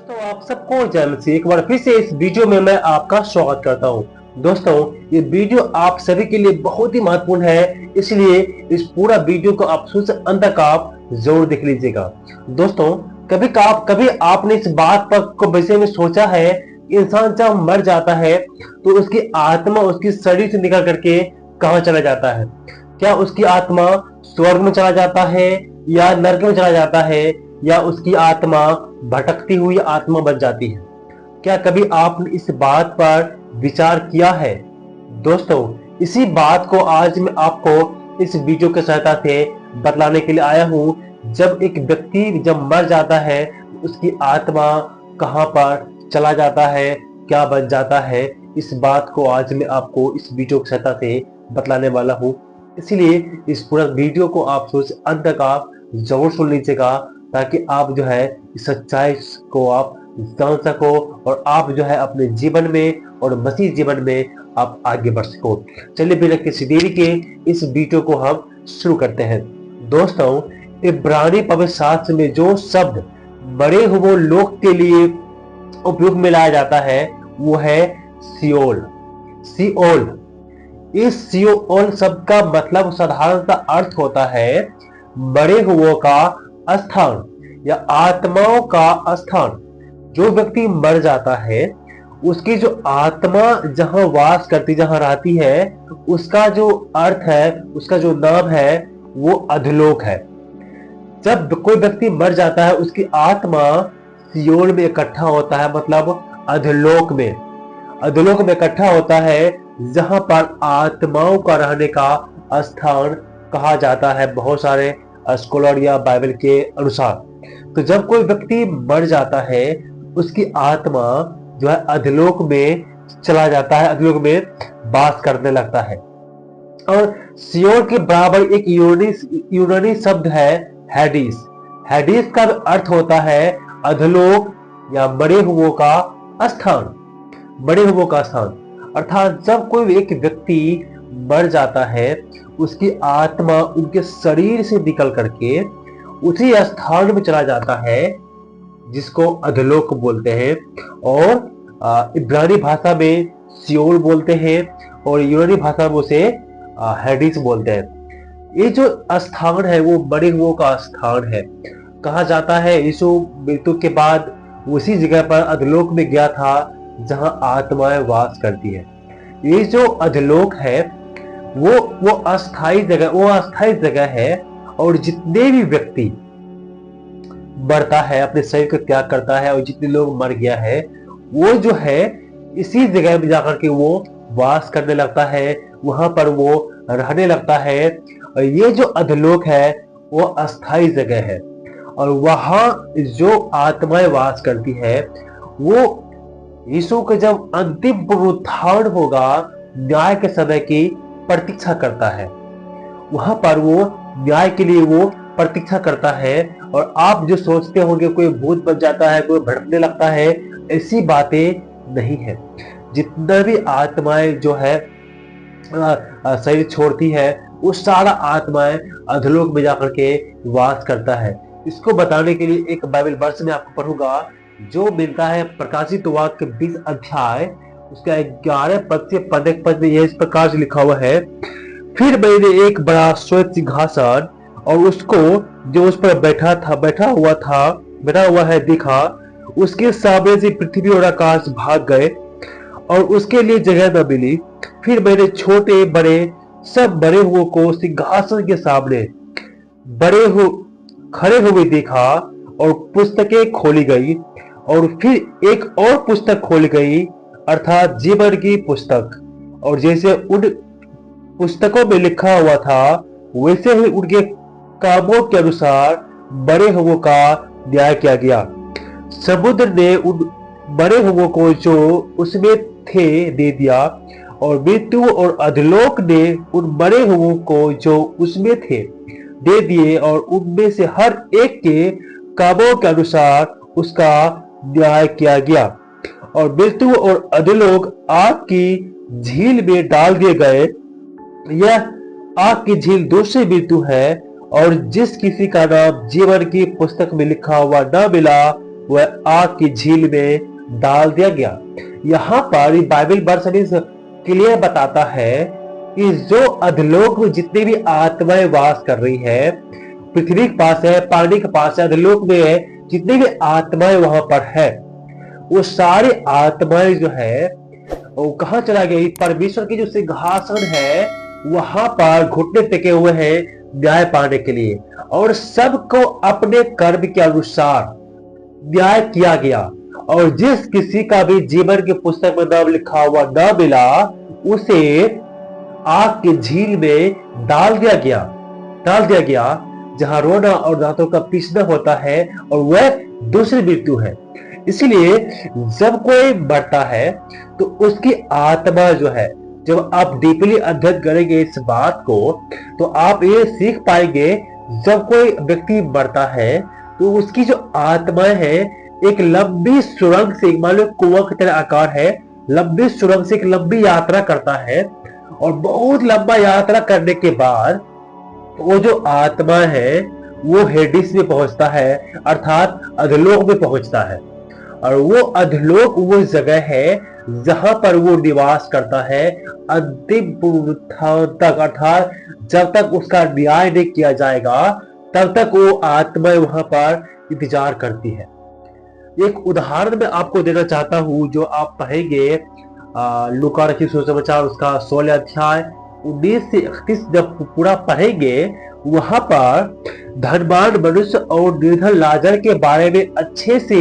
दोस्तों आप सबको जय मसीह। एक बार फिर से इस वीडियो में मैं आपका स्वागत करता हूं। दोस्तों ये वीडियो आप सभी के लिए बहुत ही महत्वपूर्ण है, इसलिए इस पूरा वीडियो को आप शुरू से अंत तक आप जरूर देख लीजिएगा। दोस्तों कभी आपने इस बात पर को विषय में सोचा है कि इंसान जब मर जाता है तो उसकी आत्मा उसकी शरीर से निकल करके कहाँ चला जाता है? क्या उसकी आत्मा स्वर्ग में चला जाता है या नरक में चला जाता है, या उसकी आत्मा भटकती हुई आत्मा बन जाती है? क्या कभी आपने इस बात पर विचार किया है? दोस्तों इसी बात को आज मैं आपको इस वीडियो की सहायता से बतलाने के लिए आया हूँ। जब एक व्यक्ति जब मर जाता है उसकी आत्मा कहाँ पर चला जाता है, क्या बन जाता है, इस बात को आज मैं आपको इस वीडियो की सहायता से बतलाने वाला हूँ। इसलिए इस पूरा वीडियो को आप शुरू से अंत तक आप जरूर सुन लीजिएगा, ताकि आप जो है इस सच्चाई को आप जान सको और आप जो है अपने जीवन में और मसीह जीवन में आप आगे बढ़ सको। चलिए बिना किसी देरी के इस वीडियो को हम शुरू करते हैं। दोस्तों इब्रानी पवित्र शास्त्र में जो शब्द मरे हुए लोग के लिए उपयोग में लाया जाता है वो है सियोल। सियोल, इस सियोल शब्द का मतलब साधारणतः अर्थ होता है मरे हुओं का स्थान या आत्माओं का स्थान। जो व्यक्ति मर जाता है उसकी जो आत्मा जहां वास करती, जहां रहती है, उसका जो अर्थ है, उसका जो नाम है वो अधोलोक है। जब कोई व्यक्ति मर जाता है उसकी आत्मा सियोल में इकट्ठा होता है, मतलब अधोलोक में इकट्ठा होता है, जहां पर आत्माओं का रहने का स्थान कहा जाता है बहुत सारे स्कॉलर या बाइबल के अनुसार। तो जब कोई व्यक्ति मर जाता है उसकी आत्मा जो है अधोलोक में चला जाता है, अधोलोक में वास करने लगता है। और सियोल के बराबर एक यूनानी शब्द है हैडिस। हैडिस का अर्थ होता है अधोलोक या मरे हुओं का स्थान, मरे हुओं का स्थान। अर्थात जब कोई एक व्यक्ति मर जाता है उसकी आत्मा उनके शरीर से निकल करके उसी स्थान में चला जाता है जिसको अधोलोक बोलते हैं, और इब्रानी भाषा में सियोल बोलते हैं और यूनानी भाषा में उसे हैडिस बोलते हैं। ये जो स्थान है वो मरे हुओं का स्थान है। कहा जाता है यीशु मृत्यु के बाद उसी जगह पर अधोलोक में गया था जहां आत्माएं वास करती है। ये जो अधोलोक है वो अस्थाई जगह है, और जितने भी व्यक्ति मरता है, अपने शरीर को त्याग करता है, और जितने लोग मर गया है वो जो है इसी जगह में जाकर के वो वास करने लगता है, वहां पर वो रहने लगता है। और ये जो अधोलोक है वो अस्थाई जगह है, और वहां जो आत्माएं वास करती है वो यीशु के जब अंतिम पुनरुत्थान होगा, न्याय के समय की प्रतीक्षा करता है। वहां पर वो न्याय के लिए वो प्रतीक्षा करता है। और आप जो सोचते होंगे कोई भूत बन जाता है, कोई भड़कने लगता है, ऐसी बातें नहीं है। जितना भी आत्माएं जो है शरीर छोड़ती है वो सारा आत्माएं अधोलोक में जाकर के वास करता है। इसको बताने के लिए एक बाइबल वर्ष में आपको पढ़ूंगा जो मिलता है प्रकाशित वाक्य 20 अध्याय उसका 11 पद से 15 पद में। यह इस प्रकार से लिखा हुआ है, फिर मैंने एक बड़ा श्वेत सिंहासन और उसको जो उस पर बैठा हुआ है देखा। उसके सामने से पृथ्वी और आकाश भाग गए और उसके लिए जगह न मिली। फिर मैंने छोटे बड़े सब मरे हुए को सिंहासन के सामने खड़े हुए देखा, और पुस्तकें खोली गई, और फिर एक और पुस्तक खोली गई, अर्थात जीवन की पुस्तक। और जैसे उन पुस्तकों में लिखा हुआ था वैसे ही उनके कामों के अनुसार मरे हुओं का न्याय किया गया। समुद्र ने उन मरे हुओं को जो उसमें थे दे दिया, और मृत्यु और अधोलोक ने उन मरे हुओं को जो उसमें थे दे दिए, और उनमें से हर एक के कामों के अनुसार उसका न्याय किया गया। और मृत्यु और अधोलोक आग की झील में डाल दिए गए। यह आग की झील दूसरी मृत्यु है, और जिस किसी का नाम जीवन की पुस्तक में लिखा हुआ न मिला वह आग की झील में डाल दिया गया। यहाँ पर बाइबल वर्स क्लियर बताता है कि जो अधलोक में जितनी भी आत्माएं वास कर रही है, पृथ्वी के पास है, पानी के पास है, अधलोक में है, जितनी भी आत्माएं वहां पर है, वो सारी आत्माएं जो है वो कहाँ चला गई? परमेश्वर की जो सिंहासन है वहां पर घुटने टेके हुए हैं न्याय पाने के लिए, और सबको अपने कर्म के अनुसार न्याय किया गया। और जिस किसी का भी जीवन की पुस्तक में नाम लिखा हुआ न मिला, उसे आग की झील में डाल दिया गया, जहां रोना और दांतों का पीसना होता है, और वह दूसरी मृत्यु है। इसलिए जब कोई मरता है तो उसकी आत्मा जो है, जब आप डीपली अध्ययन करेंगे इस बात को, तो आप ये सीख पाएंगे, जब कोई व्यक्ति मरता है तो उसकी जो आत्मा है एक लंबी सुरंग से, मान लो कुआं की तरह आकार है, लंबी सुरंग से एक लंबी यात्रा करता है, और बहुत लंबा यात्रा करने के बाद वो जो आत्मा है वो हेडिस में पहुंचता है, अर्थात अधलोक में पहुंचता है। और वो अधलोक वो जगह है जहां पर वो निवास करता है अंतिम पुनरुत्थान तक, अर्थात जब तक उसका न्याय नहीं किया जाएगा तब तक वो आत्मा वहां पर इंतजार करती है। एक उदाहरण मैं आपको देना चाहता हूं, जो आप पढ़ेंगे लूका रचित सुसमाचार उसका 16 अध्याय 19 से 31 जब पूरा पढ़ेंगे, वहां पर धनवान मनुष्य और निर्धन लाजर के बारे में अच्छे से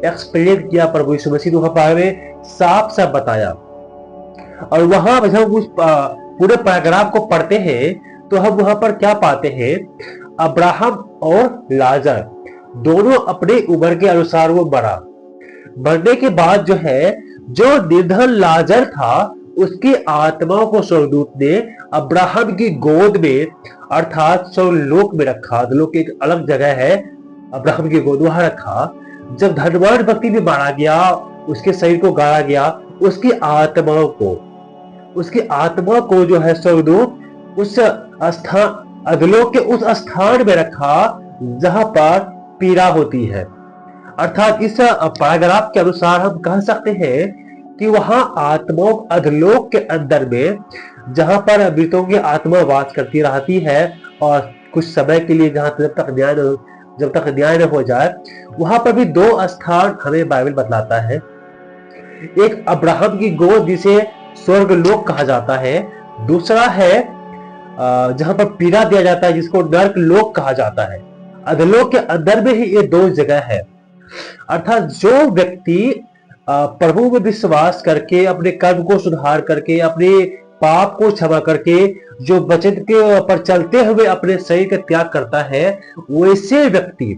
एक्सप्लेन किया प्रभु यीशु मसीह ने, वहां बारे में साफ साफ बताया। और वहां जब उस पूरे पैराग्राफ को पढ़ते हैं तो हम वहां पर क्या पाते हैं? अब्राहम और लाजर दोनों अपने उम्र के अनुसार वो मरने के बाद जो है, जो निर्धन लाजर था उसकी आत्मा को स्वर्गदूत ने अब्राहम की गोद में, अर्थात स्वर्गलोक में रखा। लोक एक अलग जगह है, अब्राहम की गोद वहां रखा। जब धनवान व्यक्ति भी मारा गया, उसके शरीर को गाड़ा गया, उसकी आत्मा को जो है स्वर्गदूत उस स्थान, अधलोक के उस स्थान में रखा जहां पर पीड़ा होती है। अर्थात इस पैराग्राफ के अनुसार हम कह सकते हैं कि वहां आत्माओं, अधलोक के अंदर में जहां पर मृतों की आत्मा वास करती रहती है, और कुछ समय के लिए जब तक न्याय न हो जाए, वहां पर भी दो स्थान हमें बाइबल बतलाता है। एक अब्राहम की गोद जिसे स्वर्गलोक कहा जाता है, दूसरा है जहां पर पीड़ा दिया जाता है जिसको नर्क लोक कहा जाता है। अधलोक के अंदर में ही ये दो जगह है। अर्थात जो व्यक्ति प्रभु में विश्वास करके, अपने कर्म को सुधार करके, अपने पाप को क्षमा करके, जो वचन के पर चलते हुए अपने शरीर का त्याग करता है, वैसे व्यक्ति,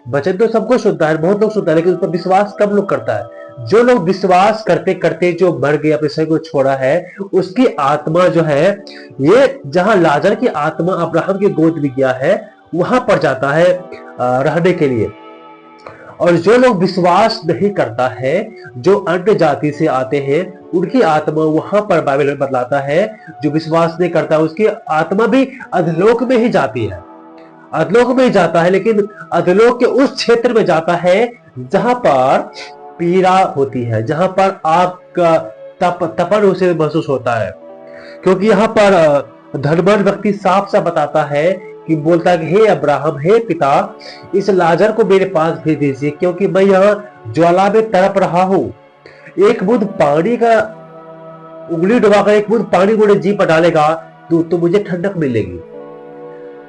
वचन तो सबको सुनता है, बहुत लोग सुनता है, लेकिन उस पर विश्वास कम लोग करता है। जो लोग विश्वास करते करते जो मर गए, अपने शरीर को छोड़ा है, उसकी आत्मा जो है, ये जहां लाजर की आत्मा अब्राहम की गोद में गया है, वहां पर जाता है रहने के लिए। और जो लोग विश्वास नहीं करता है, जो अन्य जाति से आते हैं, उनकी आत्मा वहां पर बाइबल में बतलाता है, जो विश्वास नहीं करता उसकी आत्मा भी अधलोक में ही जाती है, अधलोक में ही जाता है, लेकिन अधलोक के उस क्षेत्र में जाता है जहां पर पीड़ा होती है, जहां पर आग का तपन उसे महसूस होता है। क्योंकि यहाँ पर धनवान व्यक्ति साफ साफ बताता है कि बोलता है कि हे अब्राहम, हे पिता, इस लाजर को मेरे पास भेज दीजिए, क्योंकि मैं यहाँ ज्वाला में तड़प रहा हूं। एक बूंद पानी का, उंगली डुबाकर एक बूंद पानी मुझे जी पर डालेगा तो मुझे ठंडक मिलेगी।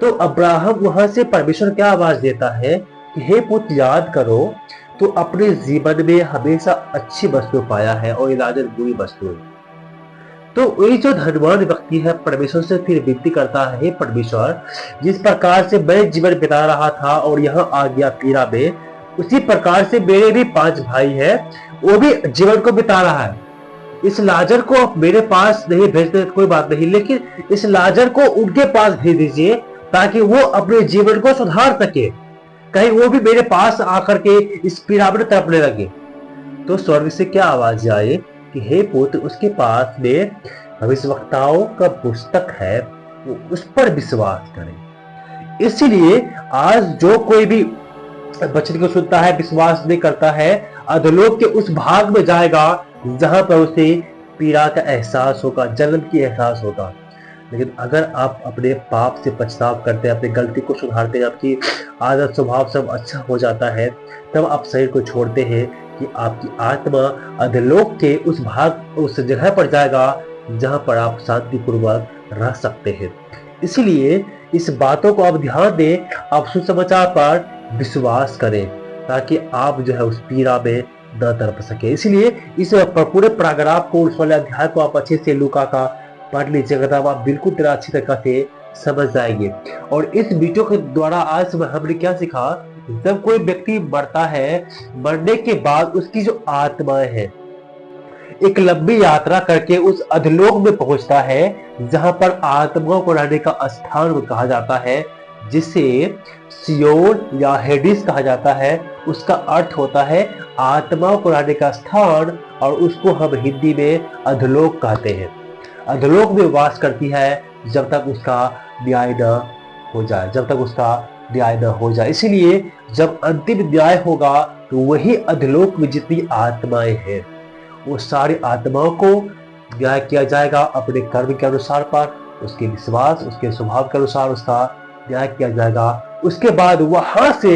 तो अब्राहम वहां से परमेश्वर क्या आवाज देता है कि हे पुत्र, याद करो तो अपने जीवन में हमेशा अच्छी वस्तु पाया है और लाजर बुरी वस्तु है। तो वही जो धनवान व्यक्ति है परमेश्वर से फिर विनती करता है, हे परमेश्वर, जिस प्रकार से मैं जीवन बिता रहा था और यहाँ आ गया पीड़ा में, उसी प्रकार से मेरे भी 5 भाई हैं, वो भी जीवन को बिता रहा है। इस लाजर को आप मेरे पास नहीं भेजते कोई बात नहीं, लेकिन इस लाजर को उनके पास भेज दीजिए ताकि वो अपने जीवन को सुधार सके, कहीं वो भी मेरे पास आकर के इस पीड़ा में तड़पने लगे। तो स्वर्ग से क्या आवाज आए कि हे पुत्र, उसके पास में भविष्यवक्ताओं का पुस्तक है, वो उस पर विश्वास करें। इसलिए आज जो कोई भी वचन को सुनता है, विश्वास नहीं करता है, अधोलोक के उस भाग में जाएगा जहां पर उसे पीड़ा का एहसास होगा, जलन की एहसास होगा। लेकिन अगर आप अपने पाप से पछताव करते हैं, अपनी गलती को सुधारते हैं, आपकी आदत स्वभाव सब अच्छा हो जाता है, तब आप शरीर को छोड़ते हैं कि आपकी आत्मा अधोलोक के उस जगह पर जाएगा जहां पर आप शांतिपूर्वक रह सकते हैं। इसलिए इस बातों को आप ध्यान दें, आप सुसमाचार पर विश्वास करें ताकि आप जो है उस पीड़ा में न तड़प सके। इसलिए इस पूरे पैराग्राफ को, उस वाले अध्याय को आप अच्छे से लूका का पढ़ लीजिएगा, तब आप बिल्कुल तरह अच्छी तरह से समझ जाएंगे। और इस वीडियो के द्वारा आज हमने क्या सीखा, जब कोई व्यक्ति मरता है, मरने के बाद उसकी जो आत्माएं है एक लंबी यात्रा करके उस अधोलोक में पहुंचता है जहां पर आत्माओं को रहने का स्थान कहा जाता है, जिसे सियोन या हेडिस कहा जाता है। उसका अर्थ होता है आत्माओं को रहने का स्थान, और उसको हम हिंदी में अधोलोक कहते हैं। अधोलोक में वास करती है जब तक उसका न्याय न हो जाए, जब तक उसका न्याय न हो जाए। इसीलिए जब अंतिम न्याय होगा तो वही अधोलोक में जितनी आत्माएं हैं वो सारी आत्माओं को न्याय किया जाएगा अपने कर्म के अनुसार पर, उसके विश्वास, उसके स्वभाव के अनुसार उसका न्याय किया जाएगा। उसके बाद वहां से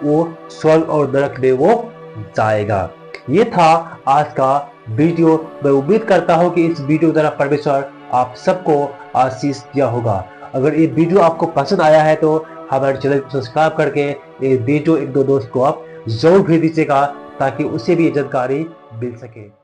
वो स्वर्ग और नरक में वो जाएगा। ये था आज का वीडियो। मैं उम्मीद करता हूं कि इस वीडियो द्वारा परमेश्वर आप सबको आशीष दिया होगा। अगर ये वीडियो आपको पसंद आया है तो हमारे चैनल को सब्सक्राइब करके ये वीडियो एक दो दोस्त को आप जरूर भेज दीजिएगा ताकि उसे भी ये जानकारी मिल सके।